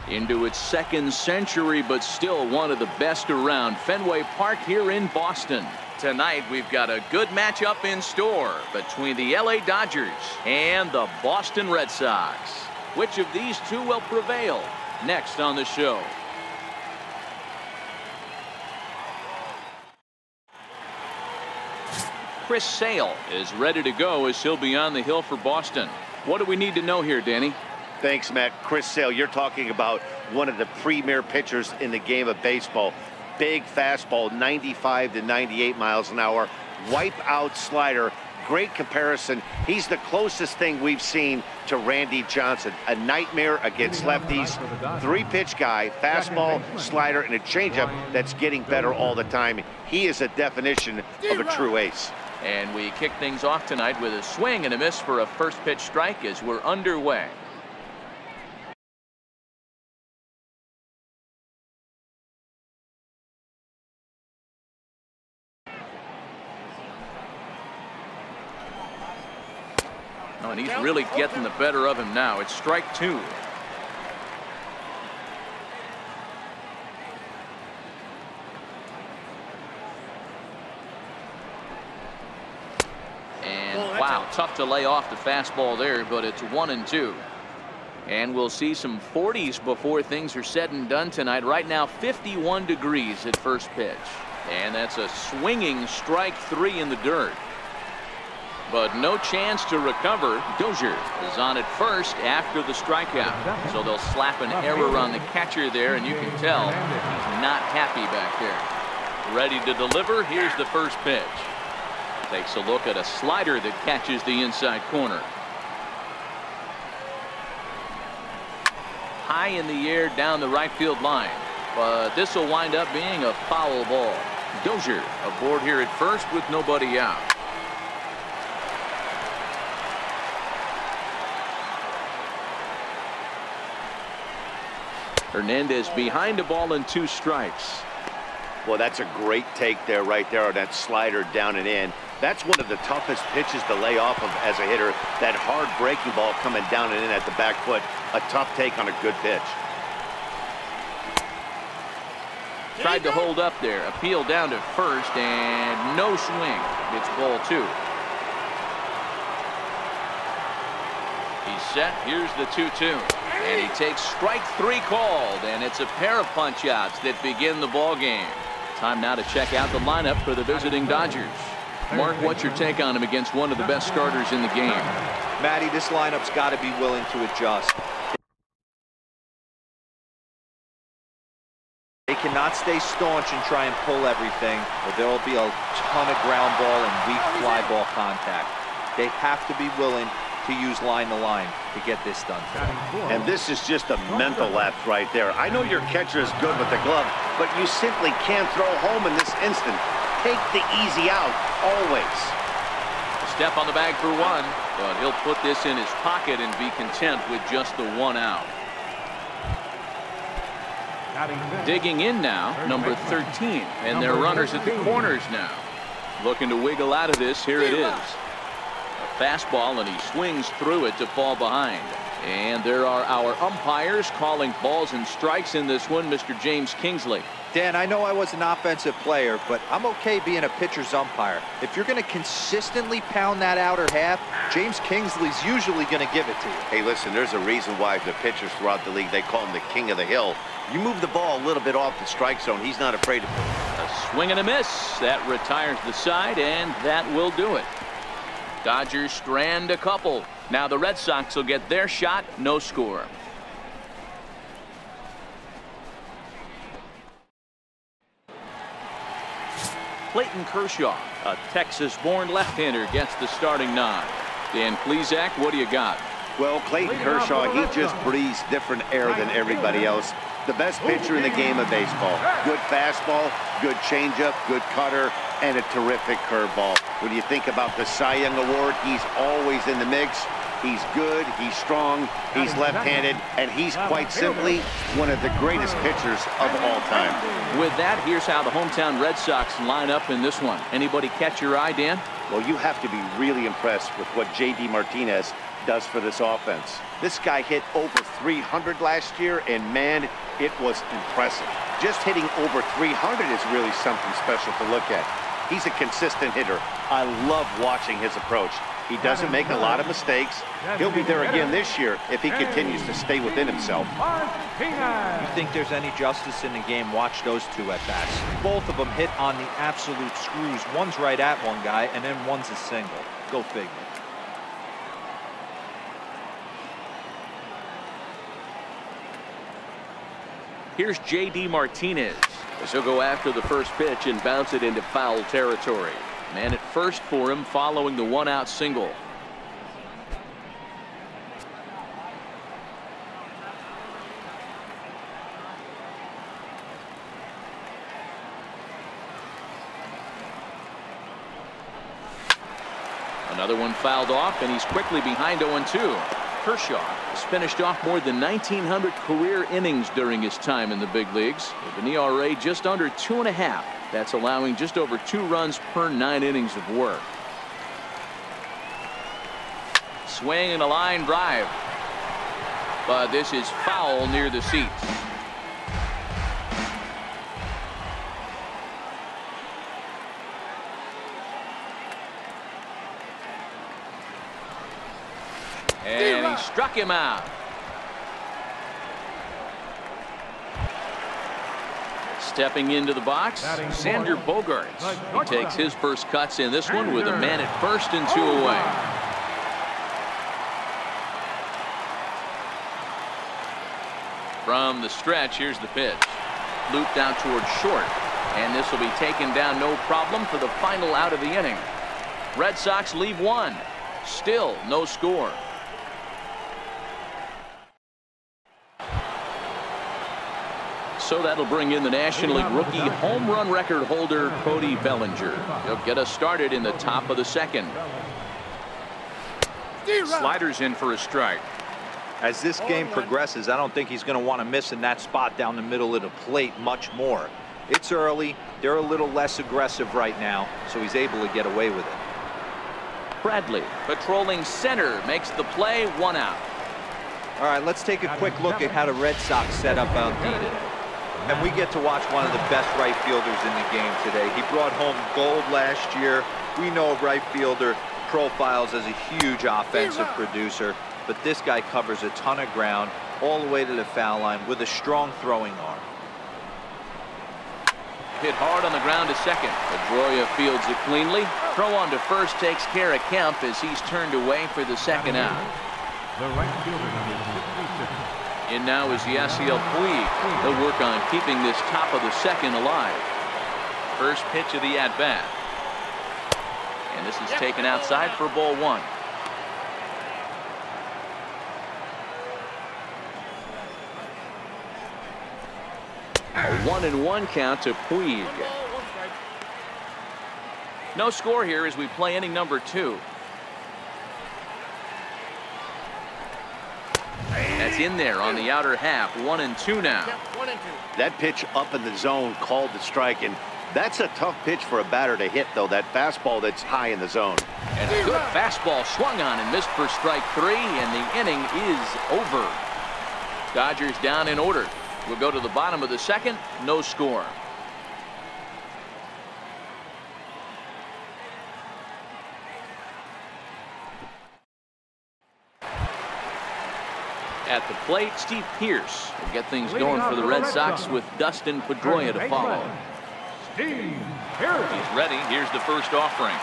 Into its second century, but still one of the best around. Fenway Park here in Boston. Tonight we've got a good matchup in store between the LA Dodgers and the Boston Red Sox. Which of these two will prevail? Next on the show. Chris Sale is ready to go as he'll be on the hill for Boston. What do we need to know here, Danny? Thanks, Matt. Chris Sale, you're talking about one of the premier pitchers in the game of baseball. Big fastball, 95 to 98 miles an hour. Wipe out slider. Great comparison. He's the closest thing we've seen to Randy Johnson. A nightmare against lefties. Three-pitch guy, fastball, slider, and a changeup that's getting better all the time. He is a definition of a true ace. And we kick things off tonight with a swing and a miss for a first pitch strike as we're underway. Oh, and he's really getting the better of him now. It's strike two. And wow, tough to lay off the fastball there, but it's 1-2. And we'll see some 40s before things are said and done tonight. Right now 51 degrees at first pitch. And that's a swinging strike three in the dirt. But no chance to recover. Dozier is on at first after the strikeout. So they'll slap an error on the catcher there, and you can tell he's not happy back there. Ready to deliver. Here's the first pitch. Takes a look at a slider that catches the inside corner. High in the air down the right field line. But this will wind up being a foul ball. Dozier aboard here at first with nobody out. Hernandez behind a ball and 2 strikes. Well, that's a great take there, right there on that slider down and in. That's one of the toughest pitches to lay off of as a hitter. That hard breaking ball coming down and in at the back foot. A tough take on a good pitch. Tried to hold up there. Appeal down to first and no swing. It's ball 2. He's set. Here's the 2-2. And he takes strike 3 called, and it's a pair of punch outs that begin the ball game. Time now to check out the lineup for the visiting Dodgers. Mark, what's your take on him against one of the best starters in the game? Matty, this lineup's got to be willing to adjust. They cannot stay staunch and try and pull everything, or there will be a ton of ground ball and weak fly ball contact. They have to be willing to use line to line to get this done. And this is just a mental lapse right there. I know your catcher is good with the glove, but you simply can't throw home in this instant. Take the easy out, always. Step on the bag for 1, but he'll put this in his pocket and be content with just the 1 out. Digging in now, number 13, and their runners at the corners now. Looking to wiggle out of this. Here it is. Fastball, and he swings through it to fall behind. And there are our umpires calling balls and strikes in this one. Mr. James Kingsley. Dan, I know I was an offensive player, but I'm okay being a pitcher's umpire. If you're going to consistently pound that outer half, James Kingsley's usually going to give it to you. Hey, listen, there's a reason why the pitchers throughout the league, they call him the king of the hill. You move the ball a little bit off the strike zone, he's not afraid of it. A swing and a miss. That retires the side, and that will do it. Dodgers strand a couple. Now the Red Sox will get their shot. No score. Clayton Kershaw, a Texas-born left-hander, gets the starting nod. Dan Plesac, what do you got? Well, Clayton Kershaw, he just breathes different air than everybody else. The best pitcher in the game of baseball. Good fastball, good changeup, good cutter, and a terrific curveball. When you think about the Cy Young Award, he's always in the mix. He's good, he's strong, he's left-handed, and he's quite simply one of the greatest pitchers of all time. With that, here's how the hometown Red Sox line up in this one. Anybody catch your eye, Dan? Well, you have to be really impressed with what J.D. Martinez does for this offense. This guy hit over 300 last year, and man, it was impressive. Just hitting over 300 is really something special to look at. He's a consistent hitter. I love watching his approach. He doesn't make a lot of mistakes. He'll be there again this year if he continues to stay within himself. You think there's any justice in the game? Watch those two at bats. Both of them hit on the absolute screws. One's right at one guy, and then one's a single. Go figure. Here's J.D. Martinez as he'll go after the first pitch and bounce it into foul territory. Man at first for him following the one-out single. Another one fouled off, and he's quickly behind 0-2. Kershaw has finished off more than 1,900 career innings during his time in the big leagues with an ERA just under 2.5. That's allowing just over 2 runs per 9 innings of work. Swing and a line drive, but this is foul near the seats. And he struck him out. Stepping into the box, Xander Bogaerts. He takes his first cuts in this one with a man at first and 2 away. From the stretch, here's the pitch. Looped out towards short, and this will be taken down no problem for the final out of the inning. Red Sox leave one. Still no score. So that'll bring in the National League rookie home run record holder Cody Bellinger. He'll get us started in the top of the second. Sliders in for a strike. As this game progresses, I don't think he's going to want to miss in that spot down the middle of the plate much more. It's early. They're a little less aggressive right now, so he's able to get away with it. Bradley patrolling center makes the play, 1 out. All right, let's take a quick look at how the Red Sox set up on D today. And we get to watch one of the best right fielders in the game today. He brought home gold last year. We know a right fielder profiles as a huge offensive producer, but this guy covers a ton of ground all the way to the foul line with a strong throwing arm. Hit hard on the ground to second. Pedroia fields it cleanly. Throw on to first takes care of Kemp as he's turned away for the second out. The right fielder, number 56. In now is Yasiel Puig. He'll work on keeping this top of the second alive. First pitch of the at-bat. And this is taken outside for ball 1. A 1-1 count to Puig. No score here as we play inning number 2. That's in there on the outer half. 1-2 now. That pitch up in the zone called the strike, and that's a tough pitch for a batter to hit, though. That fastball that's high in the zone. And a good fastball swung on and missed for strike 3, and the inning is over. Dodgers down in order. We'll go to the bottom of the second. No score. At the plate, Steve Pearce will get things going for the Red Sox with Dustin Pedroia to follow. Steve Pearce. He's ready. Here's the first offering.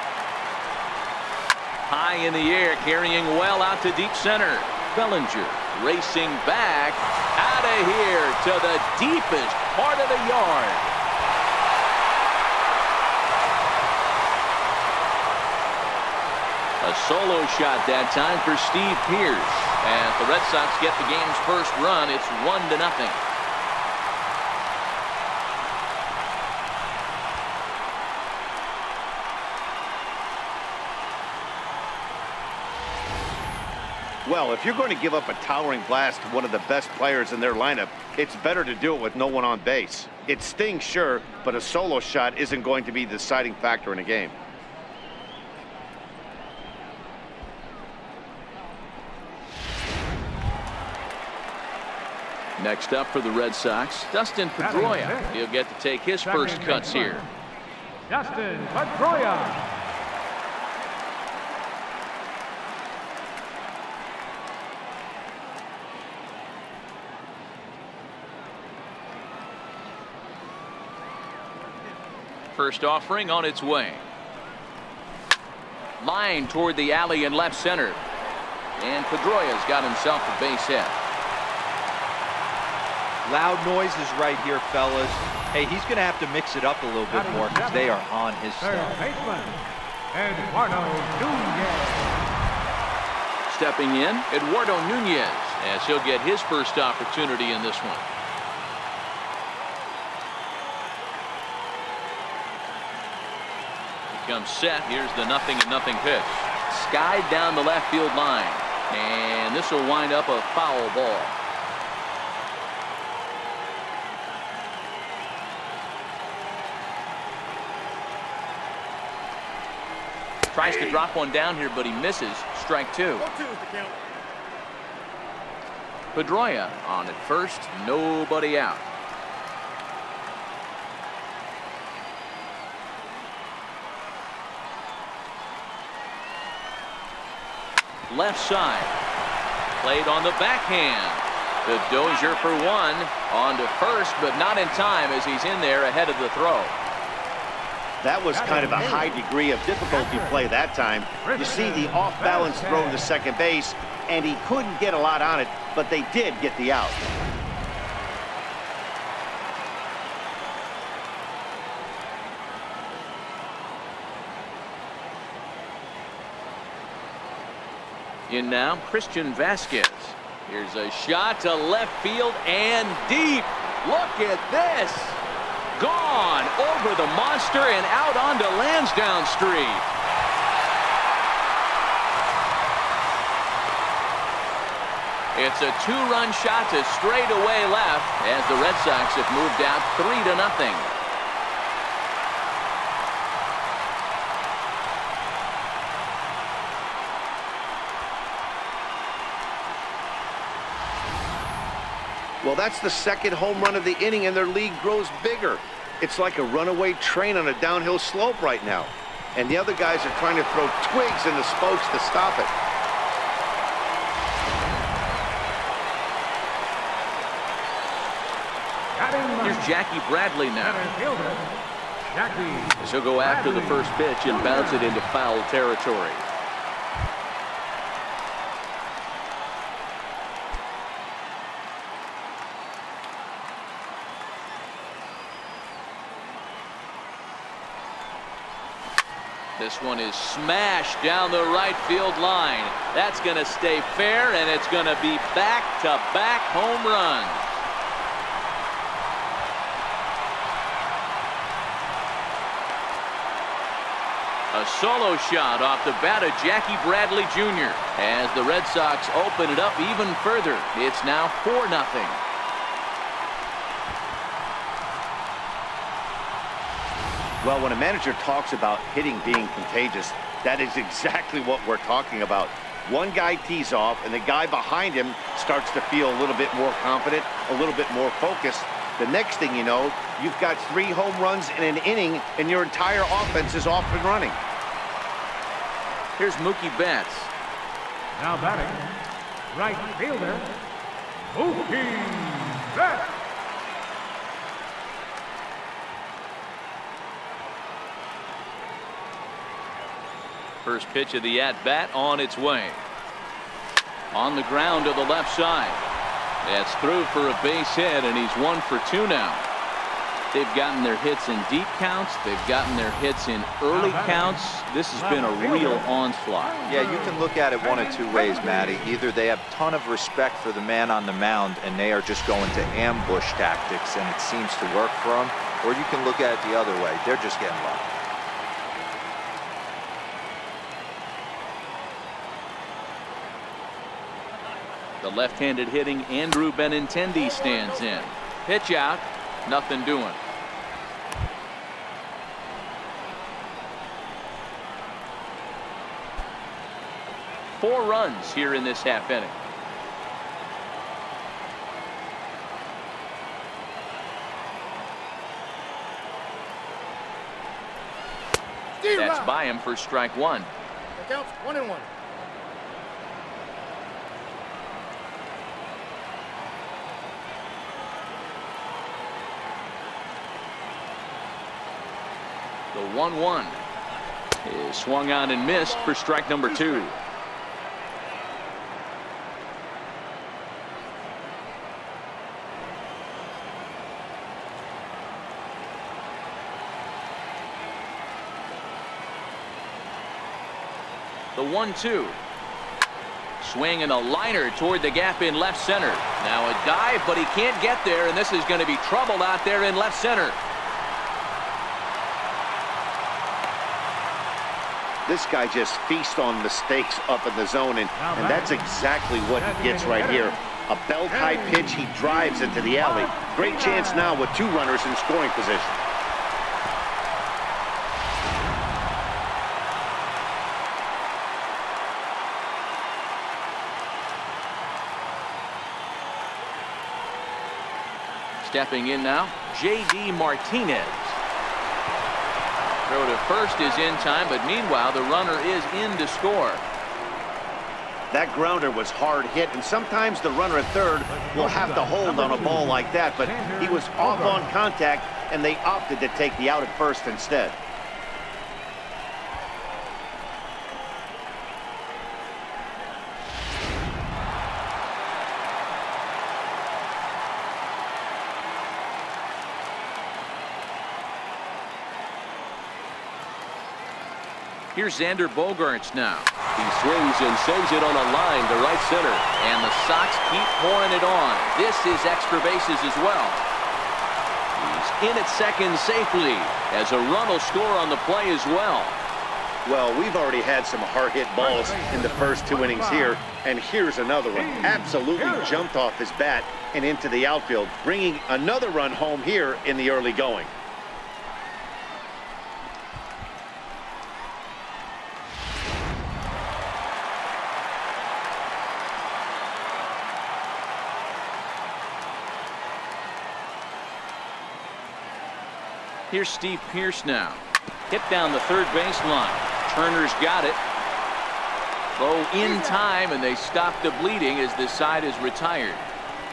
High in the air, carrying well out to deep center. Bellinger racing back out of here to the deepest part of the yard. A solo shot that time for Steve Pearce. As the Red Sox get the game's first run, it's 1-0. Well, if you're going to give up a towering blast to one of the best players in their lineup, it's better to do it with no one on base. It stings, sure, but a solo shot isn't going to be the deciding factor in a game. Next up for the Red Sox, Dustin Pedroia. He'll get to take his first cuts here. Dustin Pedroia. First offering on its way. Line toward the alley in left center. And Pedroia's got himself a base hit. Loud noises right here, fellas. Hey, he's going to have to mix it up a little bit more because they are on his stuff. Eduardo Nunez. Stepping in, Eduardo Nunez, as he'll get his first opportunity in this one. Comes set. Here's the 0-0 pitch. Skied down the left field line. And this will wind up a foul ball. Tries to drop one down here, but he misses. Strike two. Pedroia on at first. Nobody out. Left side. Played on the backhand. The dozier for one. On to first, but not in time as he's in there ahead of the throw. That was kind of a high degree of difficulty play that time. You see the off-balance throw to second base, and he couldn't get a lot on it, but they did get the out. In now, Christian Vasquez. Here's a shot to left field and deep. Look at this. Gone over the monster and out onto Lansdowne Street. It's a two-run shot to straightaway left as the Red Sox have moved out 3-0. Well, that's the second home run of the inning, and their lead grows bigger. It's like a runaway train on a downhill slope right now. And the other guys are trying to throw twigs in the spokes to stop it. Here's Jackie Bradley now. As he'll go after the first pitch and bounce it into foul territory. This one is smashed down the right field line. That's going to stay fair, and it's going to be back-to-back home runs. A solo shot off the bat of Jackie Bradley Jr. as the Red Sox open it up even further. It's now 4-0. Well, when a manager talks about hitting being contagious, that is exactly what we're talking about. One guy tees off, and the guy behind him starts to feel a little bit more confident, a little bit more focused. The next thing you know, you've got 3 home runs in an inning, and your entire offense is off and running. Here's Mookie Betts. Now batting, right fielder, Mookie Betts. First pitch of the at-bat on its way. On the ground to the left side. That's through for a base hit, and he's 1 for 2 now. They've gotten their hits in deep counts. They've gotten their hits in early counts. This has been a real onslaught. Yeah, you can look at it one of two ways, Matty. Either they have a ton of respect for the man on the mound, and they are just going to ambush tactics, and it seems to work for them. Or you can look at it the other way. They're just getting lucky. The left-handed hitting Andrew Benintendi stands in. Pitch out, nothing doing. Four runs here in this half inning. by him for strike one. The count's 1-1. The 1-1 is swung on and missed for strike number 2. The 1-2. Swing and a liner toward the gap in left center. Now a dive, but he can't get there, and this is going to be trouble out there in left center. This guy just feasts on mistakes up in the zone, and that's exactly what he gets right here. A belt-high pitch, he drives into the alley. Great chance now with 2 runners in scoring position. Stepping in now, J.D. Martinez. Throw to first is in time, but meanwhile the runner is in to score. That grounder was hard hit, and sometimes the runner at third will have to hold on a ball like that, but he was off on contact, and they opted to take the out at first instead. Here's Xander Bogaerts now. He swings and sends it on a line to right center. And the Sox keep pouring it on. This is extra bases as well. He's in at second safely as a run will score on the play as well. Well, we've already had some hard-hit balls in the first 2 innings here, and here's another one. Absolutely jumped off his bat and into the outfield, bringing another run home here in the early going. Here's Steve Pearce now. Hit down the third baseline. Turner's got it. Throw in time, and they stop the bleeding as this side is retired.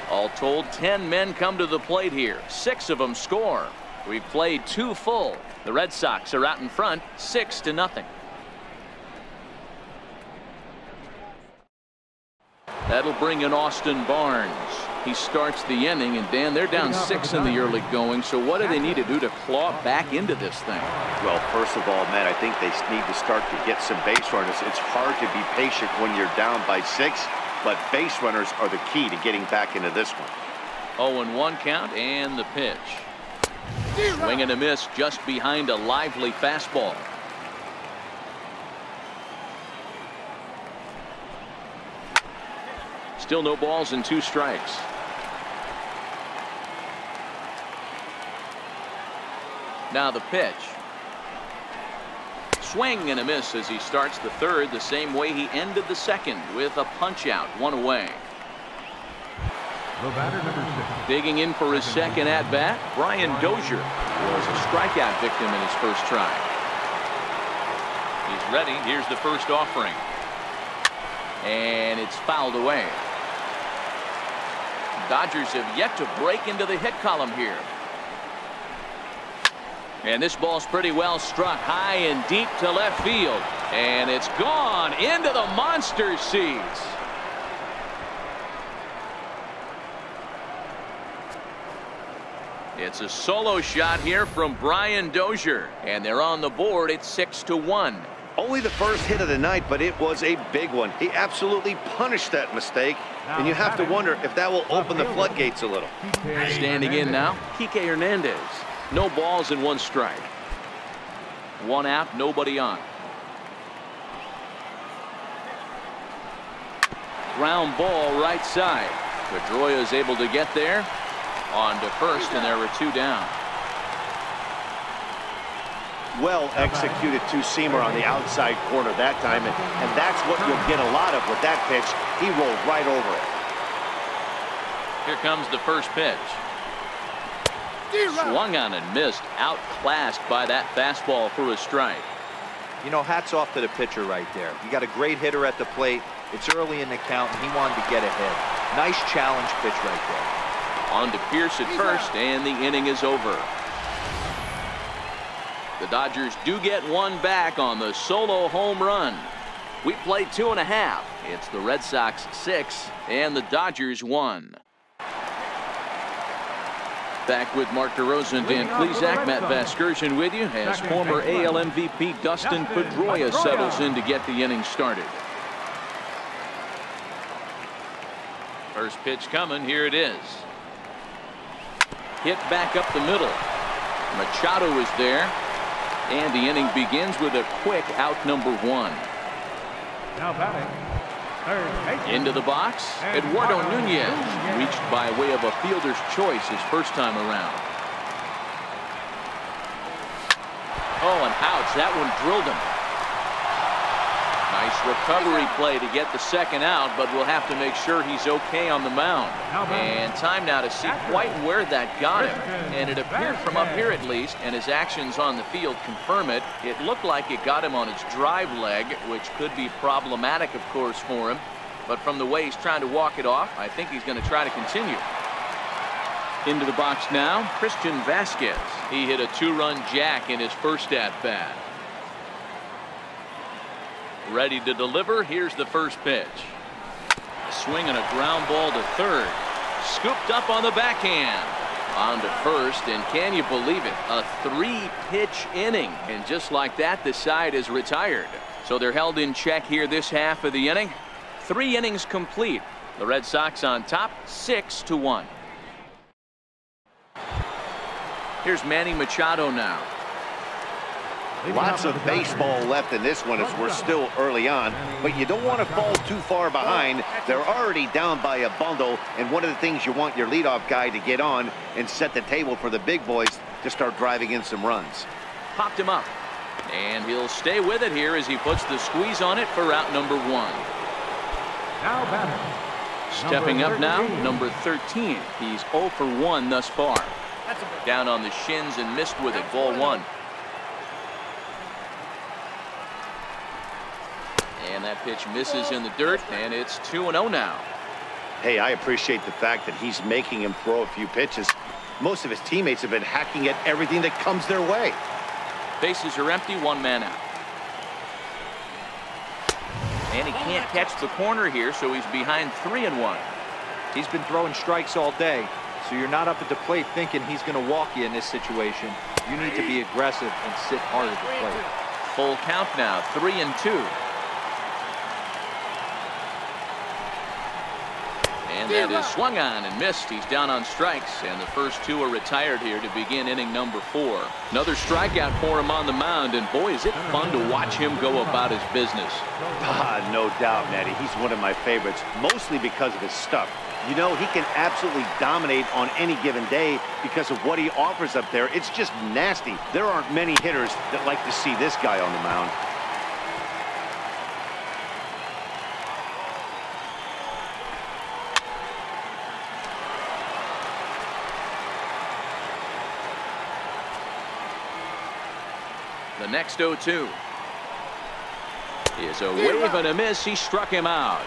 All told, 10 men come to the plate here. 6 of them score. We've played 2 full. The Red Sox are out in front, 6-0. That'll bring in Austin Barnes. He starts the inning, and Dan, they're down 6 in the early going, so what do they need to do to claw back into this thing? Well, first of all, Matt, I think they need to start to get some base runners. It's hard to be patient when you're down by 6, but base runners are the key to getting back into this one. 0-1 count, and the pitch. Swing and a miss just behind a lively fastball. Still no balls and 2 strikes. Now the pitch. Swing and a miss as he starts the third the same way he ended the second, with a punch out, 1 away. The batter, number 6. Digging in for his second at bat, Brian Dozier was a strikeout victim in his first try. He's ready. Here's the first offering. And it's fouled away. Dodgers have yet to break into the hit column here. And this ball's pretty well struck high and deep to left field. And it's gone into the monster seats. It's a solo shot here from Brian Dozier. And they're on the board at 6-1. Only the first hit of the night, but it was a big one. He absolutely punished that mistake, and you have to wonder if that will open the floodgates a little. Standing in now, Kike Hernandez. No balls and 1 strike. 1 out, nobody on. Ground ball right side. Pedroia is able to get there. On to first, and there were 2 down. Well executed 2-seamer on the outside corner that time, and that's what you'll get a lot of with that pitch. He rolled right over it. Here comes the first pitch. Swung on and missed, outclassed by that fastball for a strike. You know, hats off to the pitcher right there. You got a great hitter at the plate. It's early in the count, and he wanted to get ahead. Nice challenge pitch right there. On to Pierce at first, and the inning is over. The Dodgers do get one back on the solo home run. We play 2.5. It's the Red Sox 6 and the Dodgers 1. Back with Mark DeRosa, Dan Plesac, Matt Vasgersian with you as former AL MVP Dustin Pedroia settles in to get the inning started. First pitch coming. Here it is. Hit back up the middle. Machado is there. And the inning begins with a quick out number 1. Now batting, third. Into the box, Eduardo Nunez, reached by way of a fielder's choice his first time around. Oh, and ouch, that one drilled him. Nice recovery play to get the second out, but we'll have to make sure he's okay on the mound. And time now to see quite where that got him. And it appeared from up here at least, and his actions on the field confirm it. It looked like it got him on his drive leg, which could be problematic, of course, for him. But from the way he's trying to walk it off, I think he's going to try to continue. Into the box now, Christian Vasquez. He hit a 2-run jack in his first at-bat. Ready to deliver. Here's the first pitch. Swing and a ground ball to third. Scooped up on the backhand. On to first, and can you believe it? A 3-pitch inning. And just like that, the side is retired. So they're held in check here this half of the inning. 3 innings complete. The Red Sox on top, 6-1. Here's Manny Machado now. Lots of baseball left in this one as we're still early on, but you don't want to fall too far behind. They're already down by a bundle, and one of the things you want your leadoff guy to get on and set the table for the big boys to start driving in some runs. Popped him up, and he'll stay with it here as he puts the squeeze on it for out number 1. Now batting. Stepping up now, number 13. He's 0 for 1 thus far. Down on the shins and missed with it, ball 1. And that pitch misses in the dirt, and it's 2-0 now. Hey, I appreciate the fact that he's making him throw a few pitches. Most of his teammates have been hacking at everything that comes their way. Bases are empty, 1 man out. And he can't catch the corner here, so he's behind 3-1. He's been throwing strikes all day, so you're not up at the plate thinking he's going to walk you in this situation. You need to be aggressive and sit hard at the plate. Full count now, 3-2. And that is swung on and missed. He's down on strikes, and the first 2 are retired here to begin inning number 4. Another strikeout for him on the mound, and boy, is it fun to watch him go about his business. No doubt, Matty. He's one of my favorites, mostly because of his stuff. You know, he can absolutely dominate on any given day because of what he offers up there. It's just nasty. There aren't many hitters that like to see this guy on the mound. The next 0-2 is a wave and a miss. He struck him out.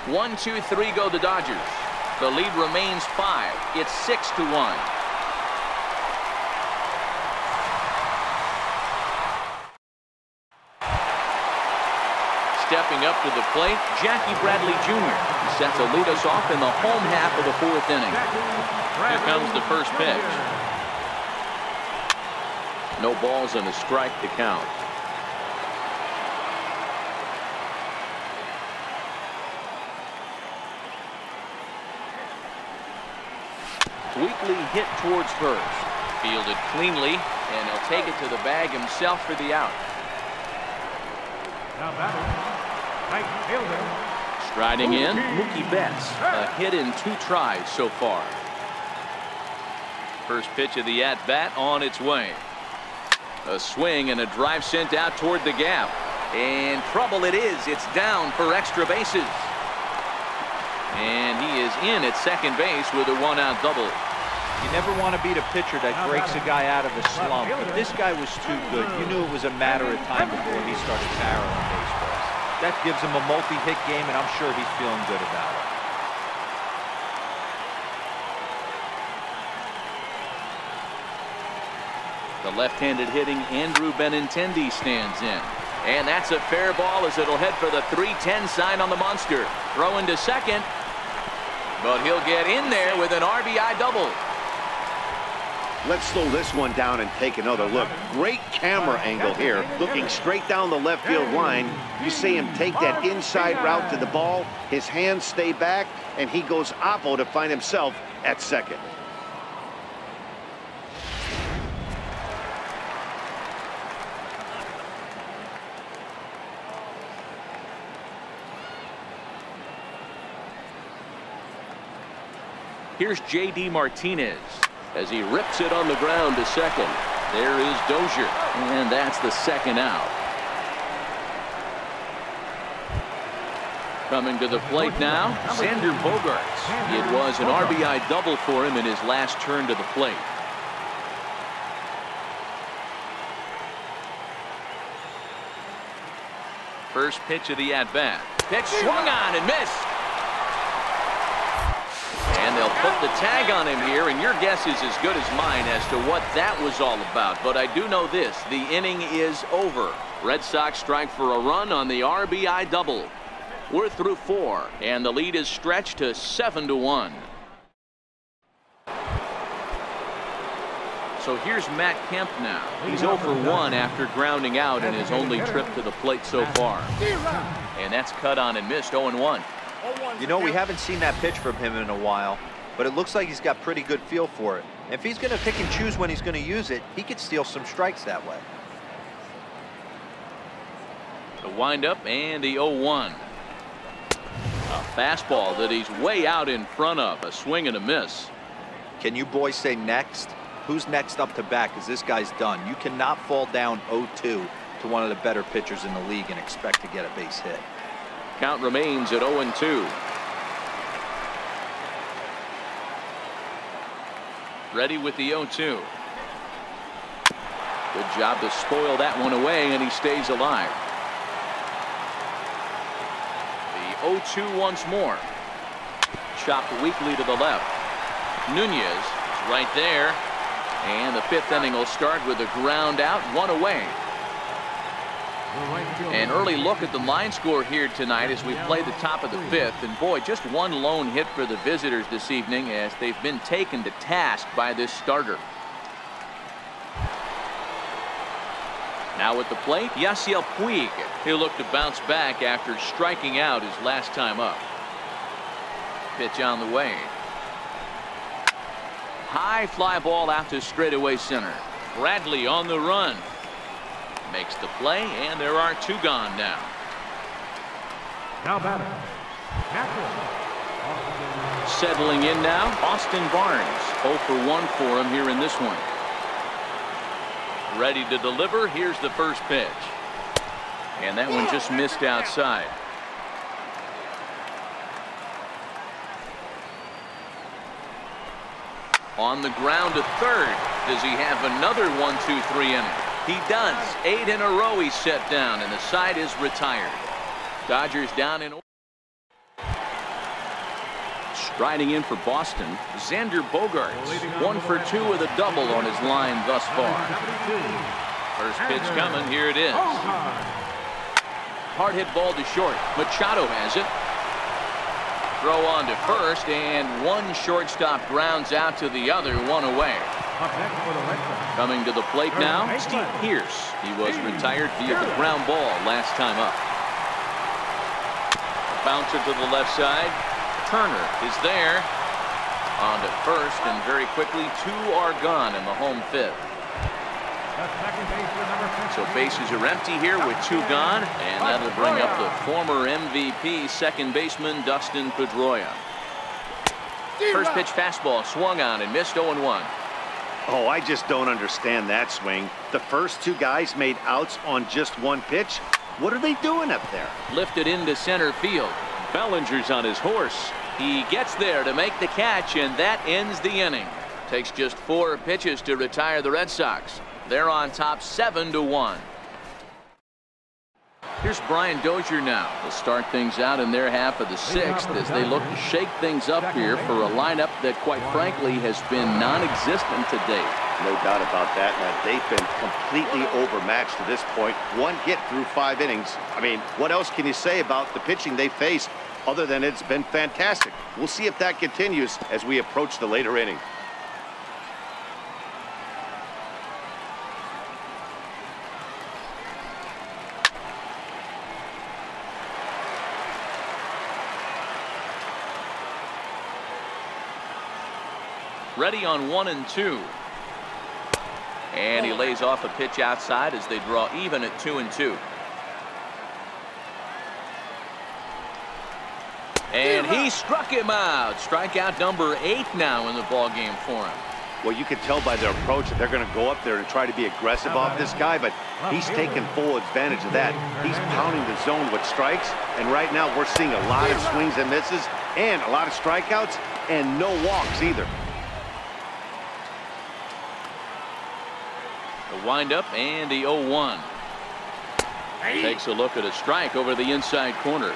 1, 2, 3 go the Dodgers. The lead remains 5. It's 6-1. Stepping up to the plate, Jackie Bradley Jr. He's set to lead us off in the home half of the 4th inning. Here comes the first pitch. No balls and a strike to count. Weekly hit towards first. Fielded cleanly, and he'll take it to the bag himself for the out. Now batting, right fielder. Striding in, Mookie Betts. A hit in 2 tries so far. First pitch of the at-bat on its way. A swing and a drive sent out toward the gap. And trouble it is. It's down for extra bases. And he is in at second base with a 1-out double. You never want to beat a pitcher that breaks a guy out of a slump, but this guy was too good. You knew it was a matter of time before he started barreling baseballs. That gives him a multi-hit game, and I'm sure he's feeling good about it. The left-handed hitting Andrew Benintendi stands in. And that's a fair ball as it'll head for the 3-10 sign on the monster. Throwing to second. But he'll get in there with an RBI double. Let's slow this one down and take another look. Great camera angle here. Looking straight down the left field line. You see him take that inside route to the ball. His hands stay back, and he goes oppo to find himself at second. Here's J.D. Martinez as he rips it on the ground to second. There is Dozier, and that's the second out. Coming to the plate now, Xander Bogaerts. It was an RBI double for him in his last turn to the plate. First pitch of the at-bat. Pitch swung on and missed. And they'll put the tag on him here, and your guess is as good as mine as to what that was all about. But I do know this, the inning is over. Red Sox strike for a run on the RBI double. We're through 4, and the lead is stretched to 7-1. So here's Matt Kemp now. He's 0 for 1 after grounding out in his only trip to the plate so far. And that's cut on and missed. 0-1. You know, we haven't seen that pitch from him in a while, but it looks like he's got pretty good feel for it. If he's going to pick and choose when he's going to use it, he could steal some strikes that way. The windup and the 0-1. A fastball that he's way out in front of. A swing and a miss. Can you boys say next? Who's next up to bat? Because this guy's done. You cannot fall down 0-2 to one of the better pitchers in the league and expect to get a base hit. Count remains at 0-2. Ready with the 0-2. Good job to spoil that one away, and he stays alive. The 0-2 once more. Chopped weakly to the left. Nunez is right there. And the 5th inning will start with a ground out, 1 away. An early look at the line score here tonight as we play the top of the 5th. And boy, just one lone hit for the visitors this evening as they've been taken to task by this starter. Now at the plate, Yasiel Puig. He'll look to bounce back after striking out his last time up. Pitch on the way. High fly ball out to straightaway center. Bradley on the run. Makes the play, and there are 2 gone now. Now batter. Settling in now, Austin Barnes. 0 for 1 for him here in this one. Ready to deliver. Here's the first pitch. And that one just missed outside. On the ground to third. Does he have another 1-2-3 inning? He does. 8 in a row he's set down, and the side is retired. Dodgers down in. Striding in for Boston, Xander Bogaerts. 1 for 2 with a double on his line thus far. First pitch coming. Here it is. Hard hit ball to short. Machado has it. Throw on to first, and one shortstop grounds out to the other, 1 away. Coming to the plate now, Steve Pearce. He was retired via the ground ball last time up. Bouncer to the left side. Turner is there. On to first, and very quickly 2 are gone in the home 5th. So bases are empty here with 2 gone, and that'll bring up the former MVP second baseman Dustin Pedroia. First pitch fastball swung on and missed. 0-1. Oh, I just don't understand that swing. The first 2 guys made outs on just 1 pitch. What are they doing up there? Lifted into center field. Bellinger's on his horse. He gets there to make the catch, and that ends the inning. Takes just 4 pitches to retire the Red Sox. They're on top 7-1. Here's Brian Dozier now. They'll start things out in their half of the 6th as they look to shake things up here for a lineup that, quite frankly, has been non-existent to date. No doubt about that. Now, they've been completely overmatched to this point. 1 hit through 5 innings. I mean, what else can you say about the pitching they faced other than it's been fantastic? We'll see if that continues as we approach the later inning. Ready on 1-2. And he lays off a pitch outside as they draw even at 2-2. And he struck him out. Strikeout number 8 now in the ball game for him. Well, you can tell by their approach that they're going to go up there and try to be aggressive off this guy, but he's taking full advantage of that. He's pounding the zone with strikes, and right now we're seeing a lot of swings and misses and a lot of strikeouts and no walks either. The windup and the 0-1. Takes a look at a strike over the inside corner.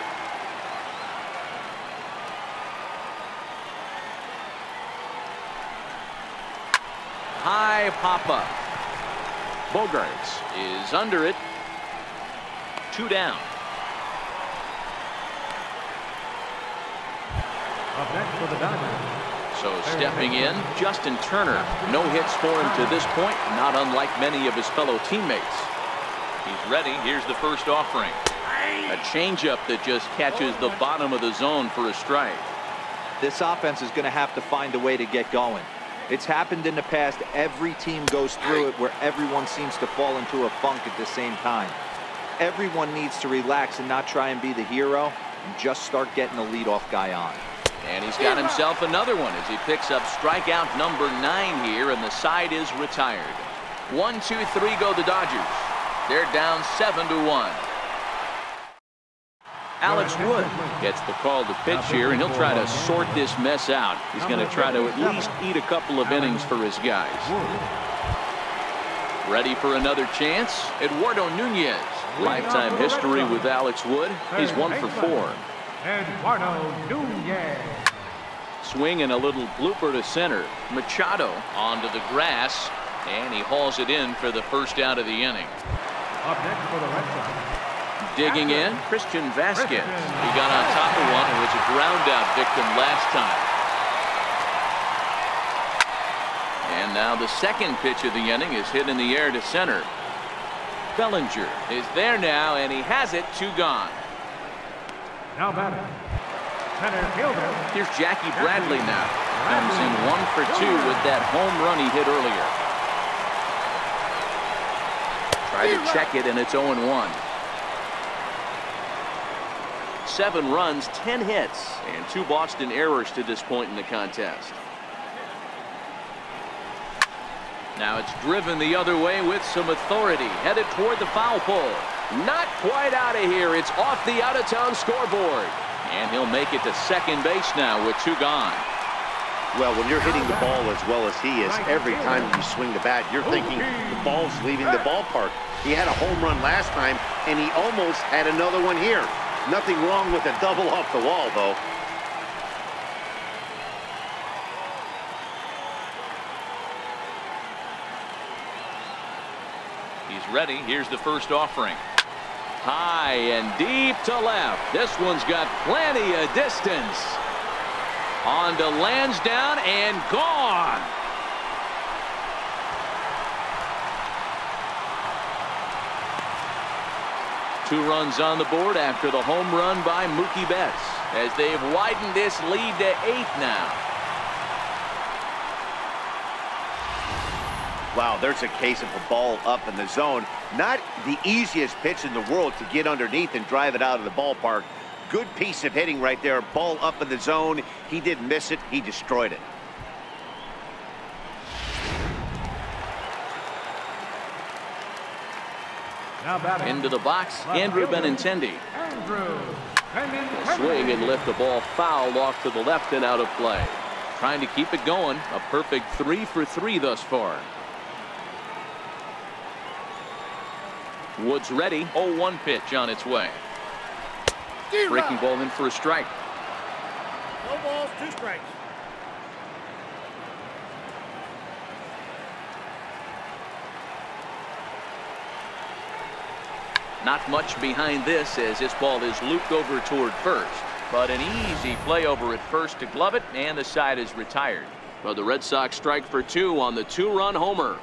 High pop-up. Bogarts is under it. 2 down. Up next for the Dodgers. So stepping in, Justin Turner. No hits for him to this point, not unlike many of his fellow teammates. He's ready. Here's the first offering. A changeup that just catches the bottom of the zone for a strike. This offense is going to have to find a way to get going. It's happened in the past. Every team goes through it where everyone seems to fall into a funk at the same time. Everyone needs to relax and not try and be the hero and just start getting the leadoff guy on. And he's got himself another one as he picks up strikeout number 9 here, and the side is retired. 1, 2, 3 go the Dodgers. They're down 7-1. Alex Wood gets the call to pitch here, and he'll try to sort this mess out. He's going to try to at least eat a couple of innings for his guys. Ready for another chance? Eduardo Nunez. Lifetime history with Alex Wood. He's 1 for 4. Eduardo Nunez. Swing and a little blooper to center. Machado onto the grass, and he hauls it in for the first out of the inning. Up next for the Red Sox. Digging in, Christian Vasquez. He got on top of one and was a ground out victim last time. And now the second pitch of the inning is hit in the air to center. Bellinger is there now, and he has it. 2 gone. Now batting, center fielder. Here's Jackie Bradley now. Comes in 1 for 2 with that home run he hit earlier. Try to check it, and it's 0-1. 7 runs, 10 hits, and 2 Boston errors to this point in the contest. Now it's driven the other way with some authority, headed toward the foul pole. Not quite out of here. It's off the out-of-town scoreboard. And he'll make it to second base now with 2 gone. Well, when you're hitting the ball as well as he is, every time you swing the bat, you're thinking the ball's leaving the ballpark. He had a home run last time, and he almost had another one here. Nothing wrong with a double off the wall, though. He's ready. Here's the first offering. High and deep to left. This one's got plenty of distance. On to Lansdowne and gone. Two runs on the board after the home run by Mookie Betts, as they've widened this lead to 8 now. Wow, there's a case of a ball up in the zone. Not the easiest pitch in the world to get underneath and drive it out of the ballpark. Good piece of hitting right there. Ball up in the zone. He didn't miss it. He destroyed it. Now batting. Into the box, Andrew Benintendi. Andrew Swing and lift the ball foul off to the left and out of play. trying to keep it going. A perfect 3 for 3 thus far. Woods ready. 0-1 pitch on its way. Breaking ball in for a strike. No balls, 2 strikes. Not much behind this as this ball is looped over toward first. But an easy play over at first to glove it, and the side is retired. Well, the Red Sox strike for 2 on the 2-run homer.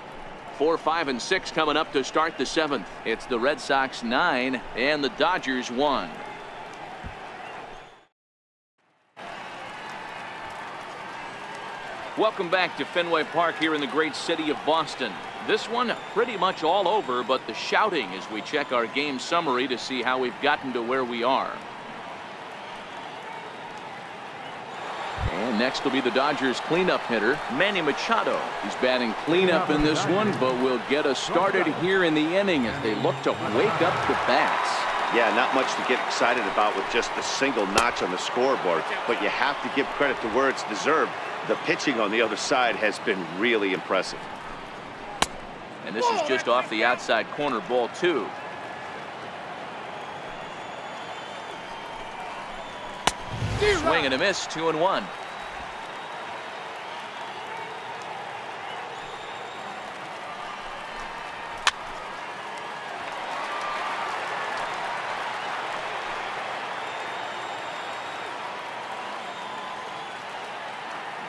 4, 5, and 6 coming up to start the 7th. It's the Red Sox 9 and the Dodgers 1. Welcome back to Fenway Park here in the great city of Boston. This one pretty much all over, but the shouting as we check our game summary to see how we've gotten to where we are. And next will be the Dodgers cleanup hitter, Manny Machado. He's batting cleanup in this one, but will get us started here in the inning as they look to wake up the bats. Yeah, not much to get excited about with just a single notch on the scoreboard, but you have to give credit to where it's deserved. The pitching on the other side has been really impressive. And this is just off the outside corner, ball 2. Swing and a miss, 2-1.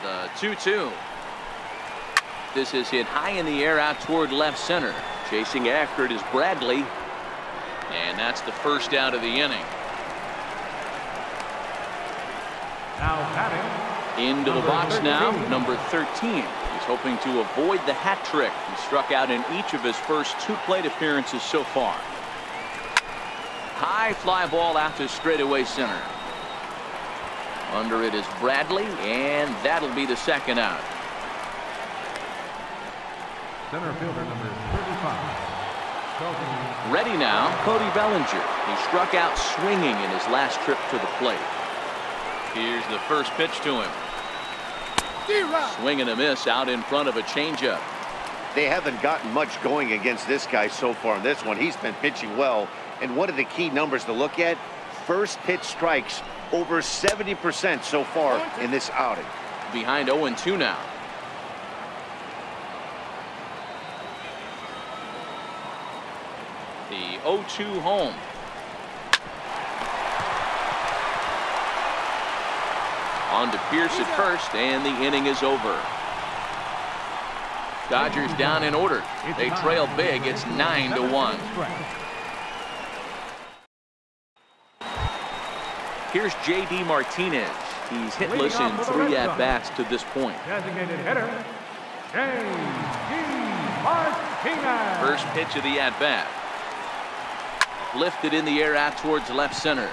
The 2-2. This is hit high in the air out toward left center. Chasing after it is Bradley. And that's the first out of the inning. Now batting. Into the box 13. now, number 13. He's hoping to avoid the hat trick. He struck out in each of his first 2 plate appearances so far. High fly ball out to straightaway center. Under it is Bradley, and that'll be the second out. Center fielder number 35. Ready now, Cody Bellinger. He struck out swinging in his last trip to the plate. Here's the first pitch to him. Swing and a miss out in front of a changeup. They haven't gotten much going against this guy so far in this one. He's been pitching well, and one of the key numbers to look at, first pitch strikes over 70% so far in this outing. Behind 0-2 now. The 0-2 home. On to Pierce at first, and the inning is over. Dodgers down in order. They trail big. It's 9-1. Here's J.D. Martinez. He's hitless in 3 at-bats to this point. Designated hitter, J.D. Martinez. First pitch of the at-bat. Lifted in the air out towards left center.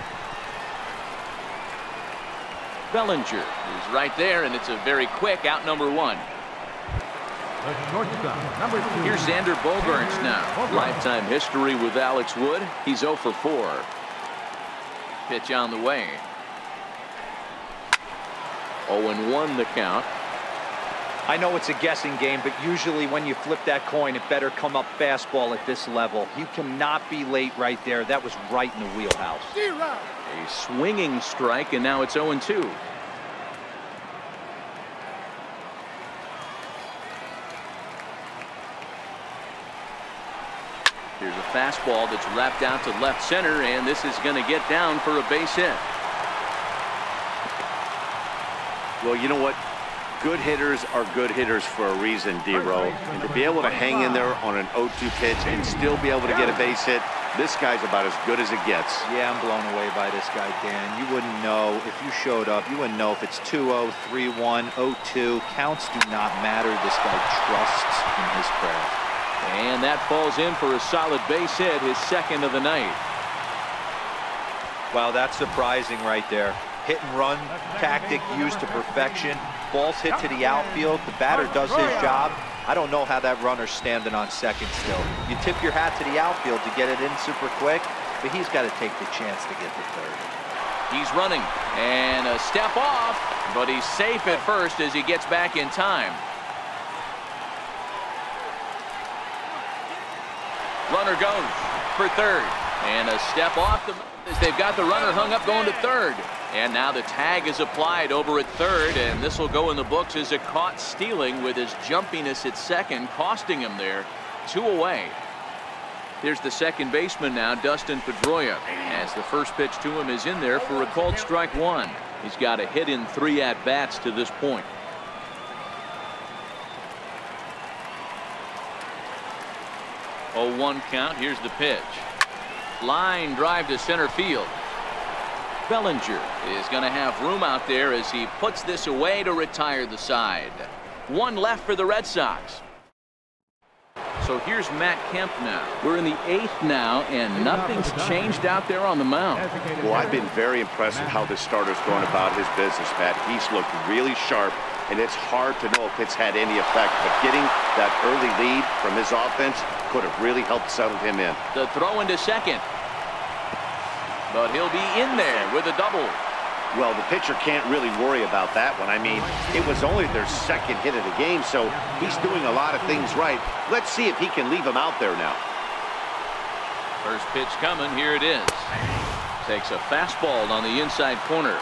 Bellinger is right there, and it's a very quick out, number 1. The shortstop, number 2. Here's Xander Bogaerts now. Lifetime history with Alex Wood. He's 0 for 4. Pitch on the way. 0-1 the count. I know it's a guessing game, but usually when you flip that coin, it better come up fastball at this level. You cannot be late right there. That was right in the wheelhouse. A swinging strike, and now it's 0-2. Here's a fastball that's wrapped out to left center, and this is going to get down for a base hit. Well, you know what? Good hitters are good hitters for a reason, D-Row. And to be able to hang in there on an 0-2 pitch and still be able to get a base hit, this guy's about as good as it gets. Yeah, I'm blown away by this guy, Dan. You wouldn't know if you showed up. You wouldn't know if it's 2-0, 3-1, 0-2. Counts do not matter. This guy trusts in his craft. And that falls in for a solid base hit, his second of the night. Wow, that's surprising right there. Hit and run tactic used to perfection. Balls hit to the outfield. The batter does his job. I don't know how that runner's standing on second still. You tip your hat to the outfield to get it in super quick, but he's got to take the chance to get to third. He's running, and a step off, but he's safe at first as he gets back in time. Runner goes for third, and a step off as they've got the runner hung up going to third. And now the tag is applied over at third, and this will go in the books as a caught stealing with his jumpiness at second, costing him there. 2 away. Here's the second baseman now, Dustin Pedroia, as the first pitch to him is in there for a called strike 1. He's got a hit in 3 at-bats to this point. Oh, 1 count. Here's the pitch. Line drive to center field. Bellinger is going to have room out there as he puts this away to retire the side. 1 left for the Red Sox. So here's Matt Kemp now. We're in the 8th now, and nothing's changed out there on the mound. Well, I've been very impressed with how this starter's going about his business, Pat. He's looked really sharp, and it's hard to know if it's had any effect. But getting that early lead from his offense could have really helped settle him in. The throw into second. But he'll be in there with a double. Well, the pitcher can't really worry about that one. I mean, it was only their second hit of the game, so he's doing a lot of things right. Let's see if he can leave him out there now. First pitch coming. Here it is. Takes a fastball on the inside corner.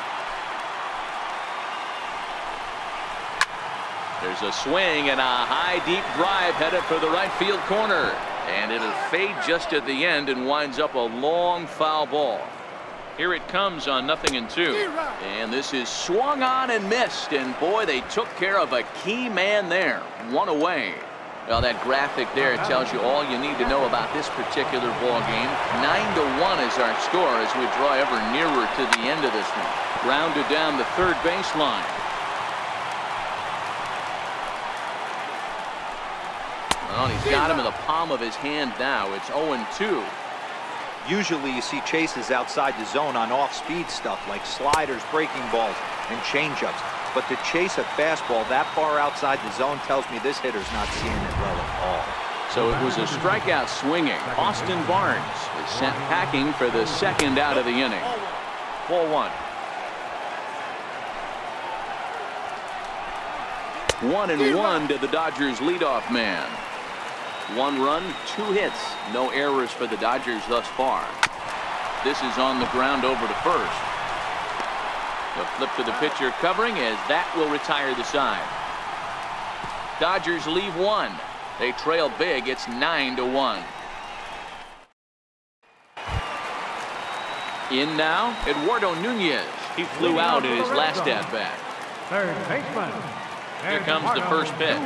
There's a swing and a high deep drive headed for the right field corner. And it'll fade just at the end and winds up a long foul ball. Here it comes on 0-2. And this is swung on and missed. And boy, they took care of a key man there. 1 away. Well, that graphic there tells you all you need to know about this particular ball game. 9-1 is our score as we draw ever nearer to the end of this one. Grounded down the third baseline. Well, he's got him in the palm of his hand now. It's 0-2. Usually you see chases outside the zone on off-speed stuff like sliders, breaking balls, and changeups. But to chase a fastball that far outside the zone tells me this hitter's not seeing it well at all. So it was a strikeout swinging. Austin Barnes is sent packing for the second out of the inning. 4-1. 1-1 to the Dodgers leadoff man. 1 run, 2 hits, no errors for the Dodgers thus far. This is on the ground over to first. The flip to the pitcher covering as that will retire the side. Dodgers leave 1. They trail big. It's 9-1. In now, Eduardo Nunez. He flew out in his last at bat. Third baseman. Here comes the first pitch.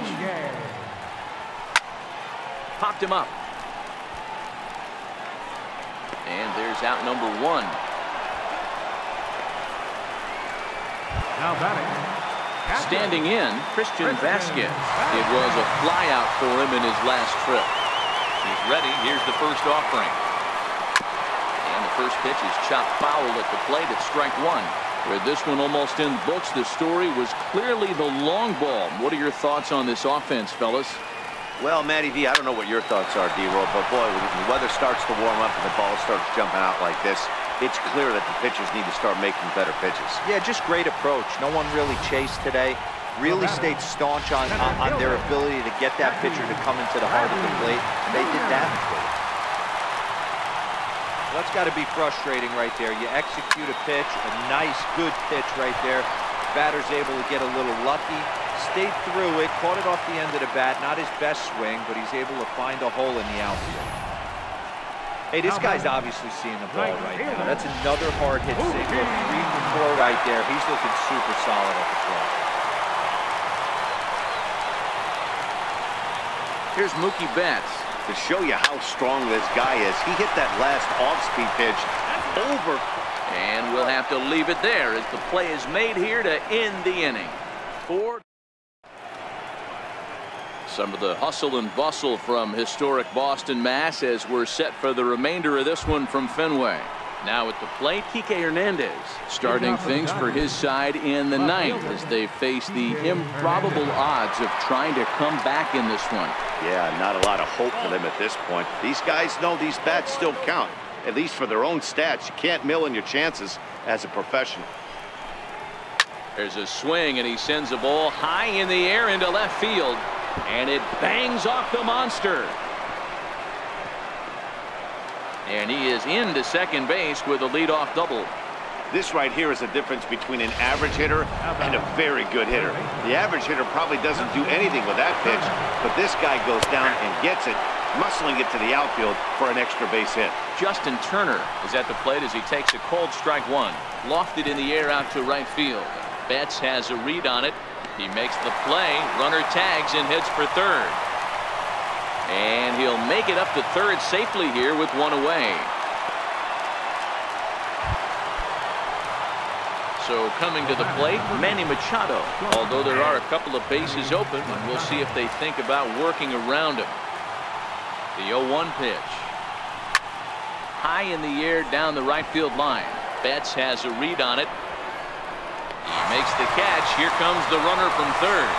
Popped him up. And there's out number 1. Now batting. Standing in, Christian Vasquez. It was a flyout for him in his last trip. He's ready. Here's the first offering. And the first pitch is chopped foul at the plate at strike 1. With this one almost in the books, the story was clearly the long ball. What are your thoughts on this offense, fellas? Well, Matty V, I don't know what your thoughts are, D-Roll, but boy, when the weather starts to warm up and the ball starts jumping out like this, it's clear that the pitchers need to start making better pitches. Yeah, just great approach. No one really chased today. Really stayed staunch on their ability to get that pitcher to come into the heart of the plate, and they did that. That's got to be frustrating right there. You execute a pitch, a nice, good pitch right there. Batter's able to get a little lucky. Stayed through it, caught it off the end of the bat. Not his best swing, but he's able to find a hole in the outfield. Hey, this guy's obviously seeing the ball right now. That's another hard hit single. 3 for 4 right there. He's looking super solid at the plate. Here's Mookie Betts. To show you how strong this guy is, he hit that last off-speed pitch over. And we'll have to leave it there as the play is made here to end the inning. 4. Some of the hustle and bustle from historic Boston, Mass, as we're set for the remainder of this one from Fenway. Now at the plate, Kike Hernandez starting things for his side in the 9th as they face the improbable odds of trying to come back in this one. Yeah, not a lot of hope for them at this point. These guys know these bats still count. at least for their own stats. You can't mill in your chances as a professional. There's a swing, and he sends a ball high in the air into left field, and it bangs off the monster. And he is into second base with a leadoff double. This right here is the difference between an average hitter and a very good hitter. The average hitter probably doesn't do anything with that pitch, but this guy goes down and gets it, muscling it to the outfield for an extra base hit. Justin Turner is at the plate as he takes a cold strike one. Lofted in the air out to right field. Betts has a read on it. He makes the play. Runner tags and heads for third. And he'll make it up to third safely here with one away. So coming to the plate, Manny Machado. Although there are a couple of bases open, we'll see if they think about working around him. The 0-1 pitch. High in the air down the right field line. Betts has a read on it. He makes the catch. Here comes the runner from third.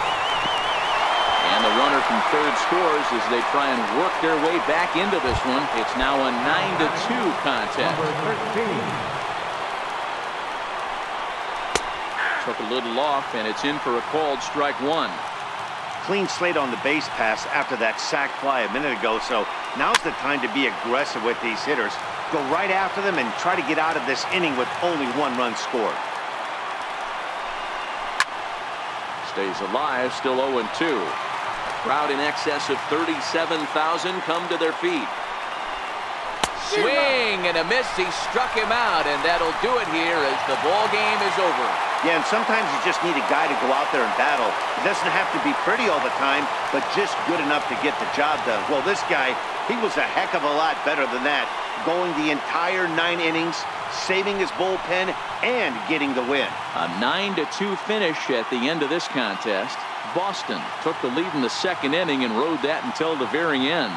And the runner from third scores as they try and work their way back into this one. It's now a 9-2 contest. Took a little off, and it's in for a called strike one. Clean slate on the base pass after that sac fly a minute ago, so now's the time to be aggressive with these hitters. Go right after them and try to get out of this inning with only one run scored. Stays alive, still 0-2. Crowd in excess of 37,000 come to their feet. Swing and a miss. He struck him out, and that'll do it here as the ball game is over. Yeah, and sometimes you just need a guy to go out there and battle. It doesn't have to be pretty all the time, but just good enough to get the job done. Well, this guy, he was a heck of a lot better than that, going the entire 9 innings, saving his bullpen, and getting the win. A 9-2 finish at the end of this contest. Boston took the lead in the second inning and rode that until the very end.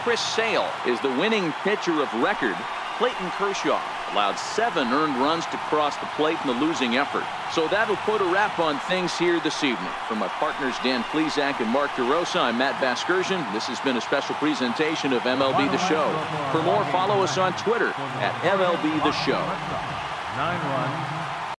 Chris Sale is the winning pitcher of record. Clayton Kershaw allowed 7 earned runs to cross the plate in the losing effort. So that'll put a wrap on things here this evening. From my partners Dan Plesac and Mark DeRosa, I'm Matt Vasgersian. This has been a special presentation of MLB The Show. For more, follow us on Twitter at MLB The Show. 9-1.